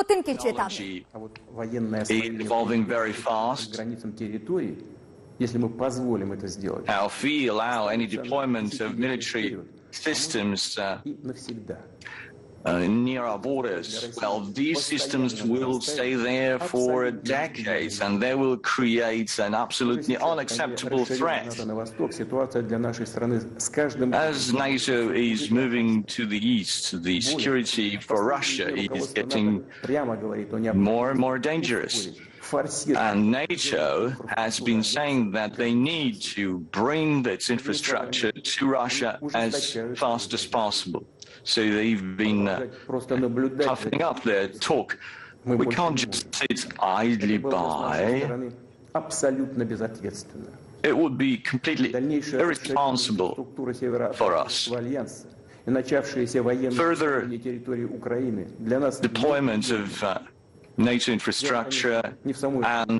Putin की चेतावनी। Evolving very fast. Now, if we allow any deployment of military systems near our borders, well, these systems will stay there for decades, and they will create an absolutely unacceptable threat. As NATO is moving to the east, the security for Russia is getting more and more dangerous. And NATO has been saying that they need to bring its infrastructure to Russia as fast as possible. So they've been toughening up their talk. We can't just sit idly by. It would be completely irresponsible for us. Further deployment of NATO infrastructure and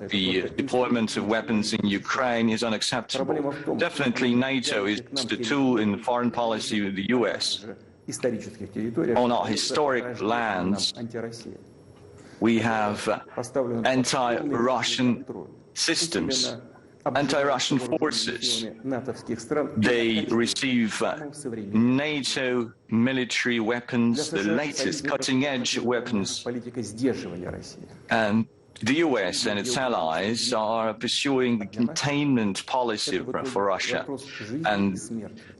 the deployment of weapons in Ukraine is unacceptable. Definitely NATO is the tool in foreign policy of the US. On our historic lands, we have anti-Russian systems, anti-Russian forces. They receive NATO military weapons, the latest cutting-edge weapons. And the US and its allies are pursuing the containment policy for Russia. And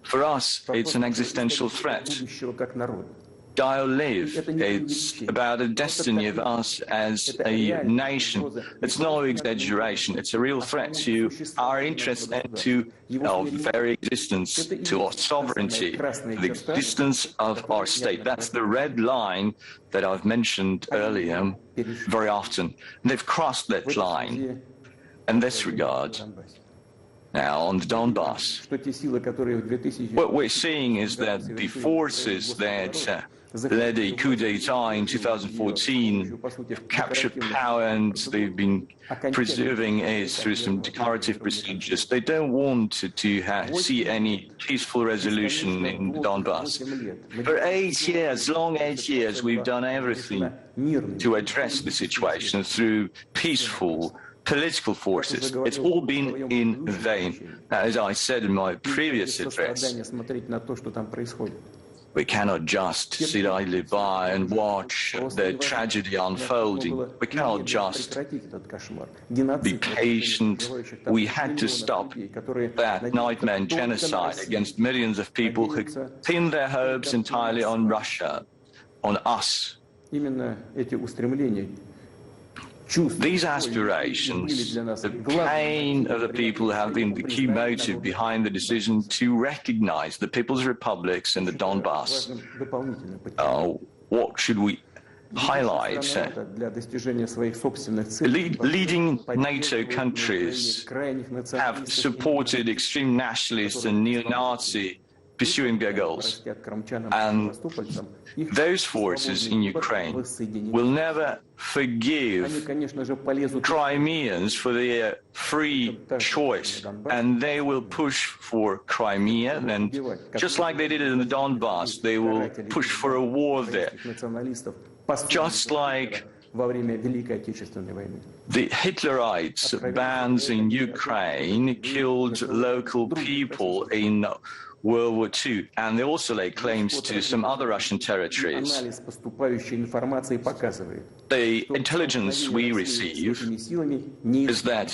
for us, it's an existential threat. Die or live. It's about the destiny of us as a nation. It's no exaggeration. It's a real threat to our interests and to our very existence, to our sovereignty, the existence of our state. That's the red line that I've mentioned earlier very often. They've crossed that line. In this regard, now on the Donbass, what we're seeing is that the forces that led a coup d'etat in 2014 have captured power, and they've been preserving it through some declarative procedures. They don't want to see any peaceful resolution in the Donbass. For 8 years, long 8 years, we've done everything to address the situation through peaceful political forces. It's all been in vain. As I said in my previous address, we cannot just sit idly by and watch the tragedy unfolding. We cannot just be patient. We had to stop that nightmare genocide against millions of people who pinned their hopes entirely on Russia, on us. These aspirations, the pain of the people, have been the key motive behind the decision to recognize the People's Republics in the Donbass. What should we highlight? Leading NATO countries have supported extreme nationalists and neo-Nazi pursuing their goals. And those forces in Ukraine will never forgive Crimeans for their free choice, and they will push for Crimea, and just like they did in the Donbass, they will push for a war there. Just like the Hitlerites' bands in Ukraine killed local people in World War II, and they also lay claims to some other Russian territories. The intelligence we receive is that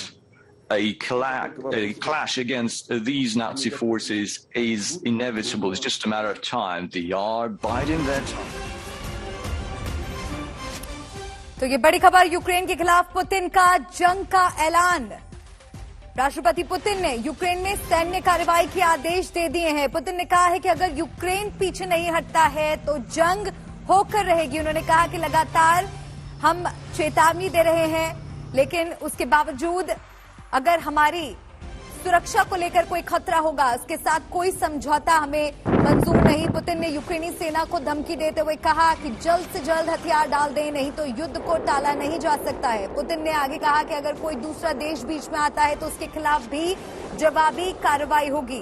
a clash against these Nazi forces is inevitable. It's just a matter of time. They are biding their time. तो ये बड़ी खबर, Ukraine के खिलाफ Putin का जंग का ऐलान। राष्ट्रपति पुतिन ने यूक्रेन में सैन्य कार्रवाई के आदेश दे दिए हैं। पुतिन ने कहा है कि अगर यूक्रेन पीछे नहीं हटता है तो जंग होकर रहेगी। उन्होंने कहा कि लगातार हम चेतावनी दे रहे हैं, लेकिन उसके बावजूद अगर हमारी सुरक्षा को लेकर कोई खतरा होगा, उसके साथ कोई समझौता हमें मंजूर नहीं। पुतिन ने यूक्रेनी सेना को धमकी देते हुए कहा कि जल्द से जल्द हथियार डाल दें, नहीं तो युद्ध को टाला नहीं जा सकता है। पुतिन ने आगे कहा कि अगर कोई दूसरा देश बीच में आता है तो उसके खिलाफ भी जवाबी कार्रवाई होगी।